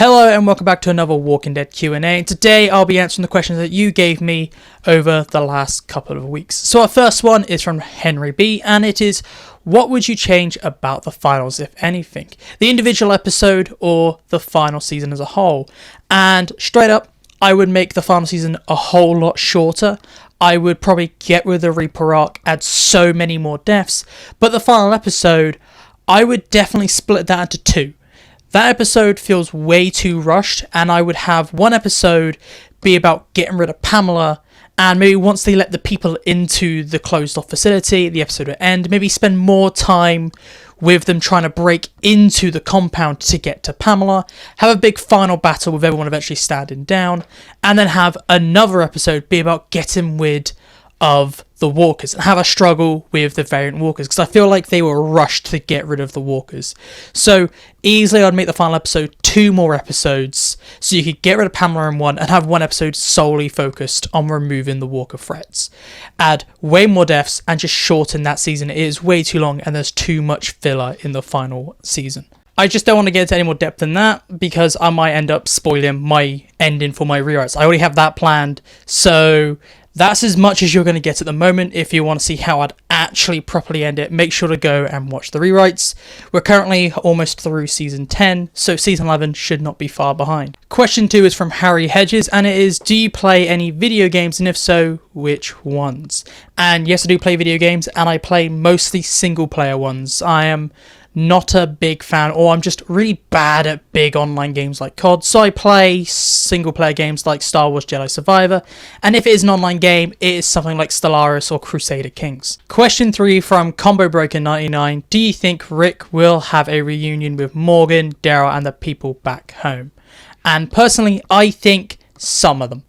Hello and welcome back to another Walking Dead Q&A. Today I'll be answering the questions that you gave me over the last couple of weeks. So our first one is from Henry B, and it is, what would you change about the finals, if anything? The individual episode or the final season as a whole? And straight up, I would make the final season a whole lot shorter. I would probably get rid of the Reaper arc, add so many more deaths, but the final episode, I would definitely split that into two. That episode feels way too rushed, and I would have one episode be about getting rid of Pamela, and maybe once they let the people into the closed off facility, the episode would end. Maybe spend more time with them trying to break into the compound to get to Pamela, have a big final battle with everyone eventually standing down, and then have another episode be about getting rid of the walkers and have a struggle with the variant walkers, because I feel like they were rushed to get rid of the walkers. So easily I'd make the final episode 2 more episodes so you could get rid of Pamela in one and have one episode solely focused on removing the walker threats. Add way more deaths and just shorten that season. It is way too long and there's too much filler in the final season. I just don't want to get into any more depth than that because I might end up spoiling my ending for my rewrites. I already have that planned, so that's as much as you're going to get at the moment. If you want to see how I'd actually properly end it, make sure to go and watch the rewrites. We're currently almost through season 10, so season 11 should not be far behind. Question 2 is from Harry Hedges, and it is, do you play any video games, and if so, which ones? And yes, I do play video games, and I play mostly single player ones. I am not a big fan, or I'm just really bad at big online games like COD, so I play single player games like Star Wars Jedi Survivor, and if it is an online game, it is something like Stellaris or Crusader Kings. Question 3 from Combo Breaker 99, do you think Rick will have a reunion with Morgan, Daryl and the people back home? And personally, I think some of them.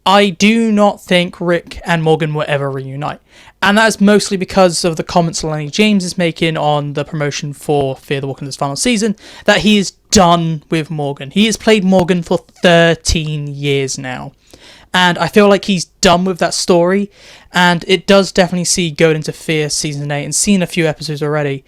I do not think Rick and Morgan will ever reunite. And that's mostly because of the comments Lenny James is making on the promotion for Fear the Walking Dead's final season, that he is done with Morgan. He has played Morgan for 13 years now. And I feel like he's done with that story, and it does definitely see going into Fear Season 8, and seeing a few episodes already,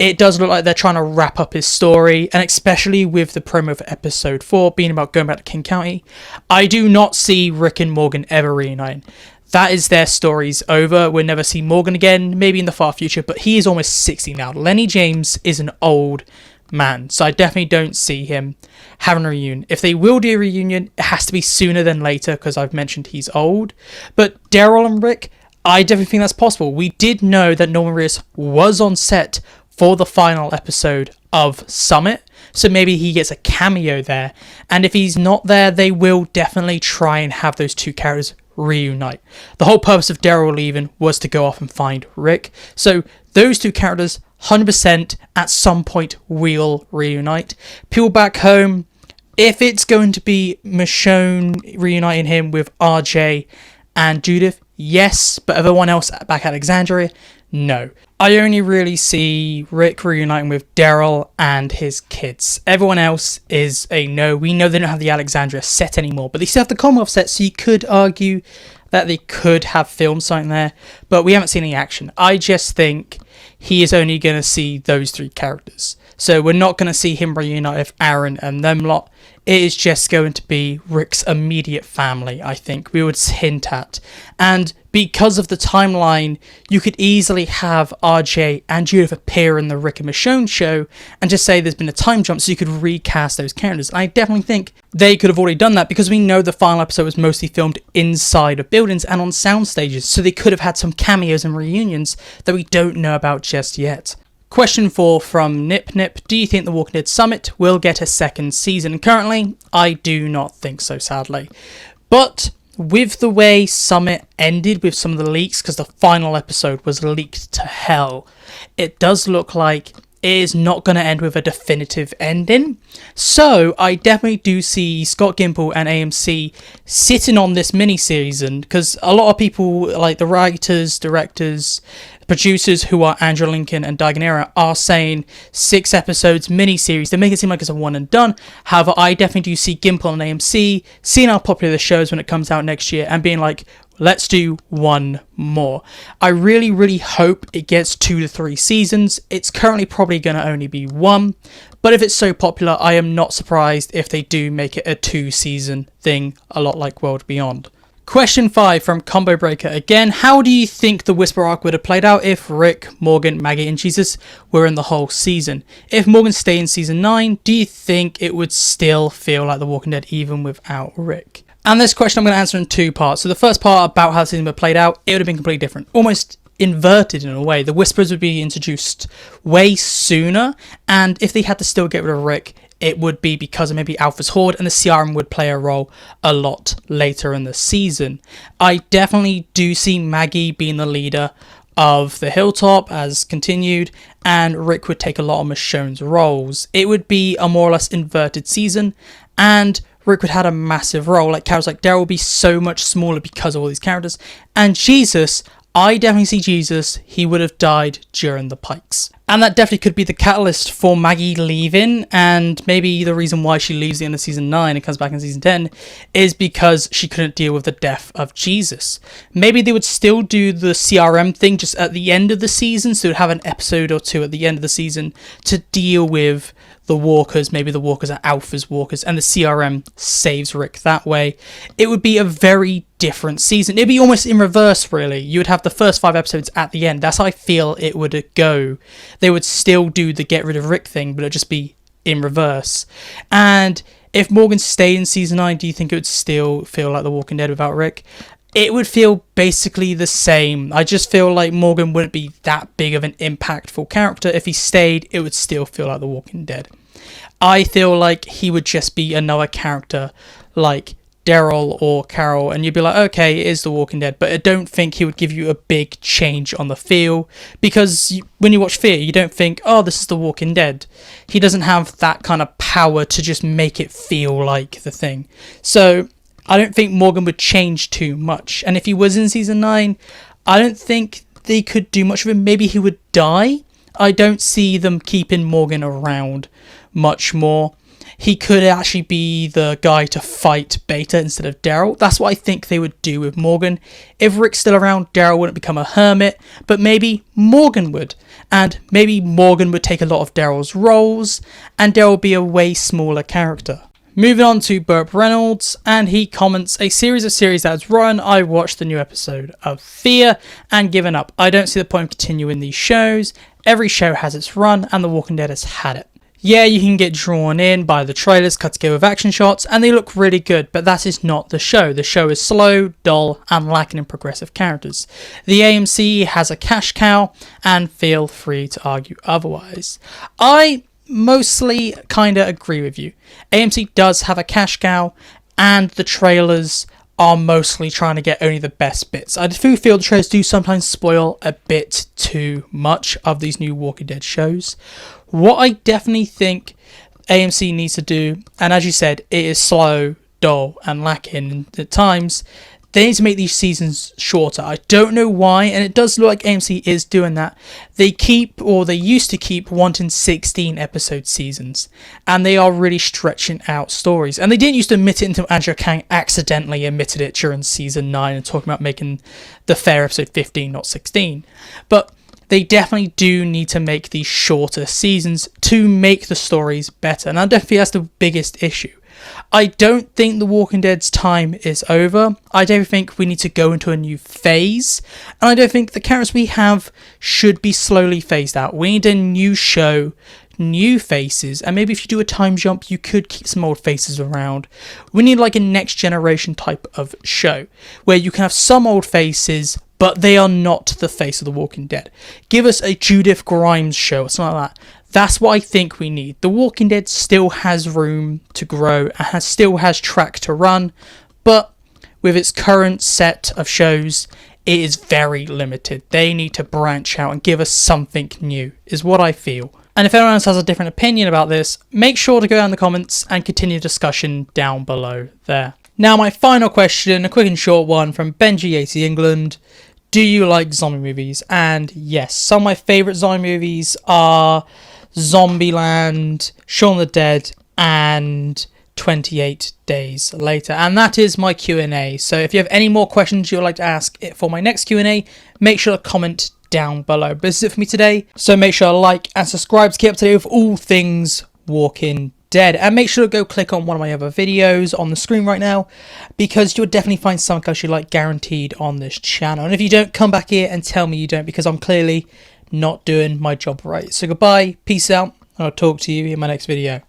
it does look like they're trying to wrap up his story, and especially with the promo for Episode 4 being about going back to King County, I do not see Rick and Morgan ever reuniting. That is their story's over. We'll never see Morgan again, maybe in the far future, but he is almost 60 now. Lenny James is an old man, so I definitely don't see him having a reunion. If they will do a reunion, it has to be sooner than later, because I've mentioned he's old. But Daryl and Rick, I definitely think that's possible. We did know that Norman Reedus was on set for the final episode of Summit, so maybe he gets a cameo there. And if he's not there, they will definitely try and have those two characters reunite. The whole purpose of Daryl leaving was to go off and find Rick, so those two characters 100% at some point will reunite. People back home, if it's going to be Michonne reuniting him with RJ and Judith, yes, but everyone else back at Alexandria, no. I only really see Rick reuniting with Daryl and his kids. Everyone else is a no. We know they don't have the Alexandria set anymore, but they still have the Commonwealth set, so you could argue that they could have filmed something there, but we haven't seen any action. I just think he is only going to see those 3 characters. So we're not going to see him reunite with Aaron and them lot. It is just going to be Rick's immediate family, I think we would hint at. And because of the timeline, you could easily have RJ and Judith appear in the Rick and Michonne show and just say there's been a time jump, so you could recast those characters. And I definitely think they could have already done that, because we know the final episode was mostly filmed inside of buildings and on sound stages, so they could have had some cameos and reunions that we don't know about just yet. Question 4 from Nip Nip. Do you think The Walking Dead Summit will get a second season? Currently, I do not think so, sadly. But with the way Summit ended with some of the leaks, because the final episode was leaked to hell, it does look like it is not going to end with a definitive ending. So I definitely do see Scott Gimple and AMC sitting on this mini-series, because a lot of people, like the writers, directors, producers who are Andrew Lincoln and Diagonera, are saying 6 episodes mini-series. They make it seem like it's a one and done. However, I definitely do see Gimple and AMC seeing how popular the show is when it comes out next year and being like, let's do one more. I really hope it gets 2 to 3 seasons. It's currently probably going to only be 1, But if it's so popular, I am not surprised if they do make it a 2-season thing, a lot like World Beyond. Question 5 from Combo Breaker again. How do you think the Whisper arc would have played out if Rick, Morgan, Maggie and Jesus were in the whole season? If Morgan stayed in season 9, do you think it would still feel like The Walking Dead even without Rick? And this question I'm going to answer in 2 parts. So the first part about how the season would have played out, it would have been completely different. Almost inverted in a way. The Whisperers would be introduced way sooner, and if they had to still get rid of Rick, it would be because of maybe Alpha's Horde, and the CRM would play a role a lot later in the season. I definitely do see Maggie being the leader of the Hilltop as continued, and Rick would take a lot of Michonne's roles. It would be a more or less inverted season, and Rick would have a massive role. Like characters like Daryl would be so much smaller because of all these characters, and Jesus, I definitely see Jesus, he would have died during the Pikes. And that definitely could be the catalyst for Maggie leaving, and maybe the reason why she leaves the end of season 9 and comes back in season 10 is because she couldn't deal with the death of Jesus. Maybe they would still do the CRM thing just at the end of the season, so they'd have an episode or 2 at the end of the season to deal with the walkers. Maybe the walkers are Alpha's walkers and the CRM saves Rick that way. It would be a very different season. It'd be almost in reverse, really. You would have the first 5 episodes at the end. That's how I feel it would go. They would still do the get rid of Rick thing, but it'd just be in reverse. And if Morgan stayed in season 9, do you think it would still feel like The Walking Dead without Rick? It would feel basically the same. I just feel like Morgan wouldn't be that big of an impactful character. If he stayed, it would still feel like The Walking Dead. I feel like he would just be another character like Daryl or Carol, and you'd be like, okay, it is The Walking Dead, but I don't think he would give you a big change on the feel, because when you watch Fear, you don't think, oh, this is The Walking Dead. He doesn't have that kind of power to just make it feel like the thing. So I don't think Morgan would change too much, and if he was in season 9, I don't think they could do much of him. Maybe he would die. I don't see them keeping Morgan around much more. He could actually be the guy to fight Beta instead of Daryl. That's what I think they would do with Morgan. If Rick's still around, Daryl wouldn't become a hermit, but maybe Morgan would. And maybe Morgan would take a lot of Daryl's roles, and Daryl would be a way smaller character. Moving on to Burp Reynolds, and he comments, a series of series that has run, I watched the new episode of Fear and given up. I don't see the point of continuing these shows. Every show has its run, and The Walking Dead has had it. Yeah, you can get drawn in by the trailers cut together with action shots, and they look really good, but that is not the show. The show is slow, dull, and lacking in progressive characters. The AMC has a cash cow, and feel free to argue otherwise. I mostly kinda agree with you. AMC does have a cash cow, and the trailers are mostly trying to get only the best bits. I do feel the trailers do sometimes spoil a bit too much of these new Walking Dead shows. What I definitely think AMC needs to do, and as you said, it is slow, dull, and lacking at times, they need to make these seasons shorter. I don't know why, and it does look like AMC is doing that. They used to keep wanting 16 episode seasons, and they are really stretching out stories. And they didn't used to admit it until Angela Kang accidentally admitted it during season 9 and talking about making the fair episode 15, not 16. But they definitely do need to make these shorter seasons to make the stories better, and I definitely think that's the biggest issue. I don't think The Walking Dead's time is over. I don't think we need to go into a new phase, and I don't think the characters we have should be slowly phased out. We need a new show, new faces, and maybe if you do a time jump, you could keep some old faces around. We need like a next generation type of show, where you can have some old faces, but they are not the face of The Walking Dead. Give us a Judith Grimes show or something like that. That's what I think we need. The Walking Dead still has room to grow and still has track to run, but with its current set of shows, it is very limited. They need to branch out and give us something new, is what I feel. And if anyone else has a different opinion about this, make sure to go down in the comments and continue the discussion down below there. Now my final question, a quick and short one from Benji80 England. Do you like zombie movies? And yes, some of my favourite zombie movies are Zombieland, Shaun of the Dead, and 28 Days Later. And that is my Q&A. So if you have any more questions you would like to ask for my next Q&A, make sure to comment down below. But this is it for me today. So make sure to like and subscribe to keep up to date with all things Walking Dead. And make sure to go click on one of my other videos on the screen right now, because you'll definitely find something else you like guaranteed on this channel. And if you don't, come back here and tell me you don't, because I'm clearly not doing my job right. So goodbye, peace out, and I'll talk to you in my next video.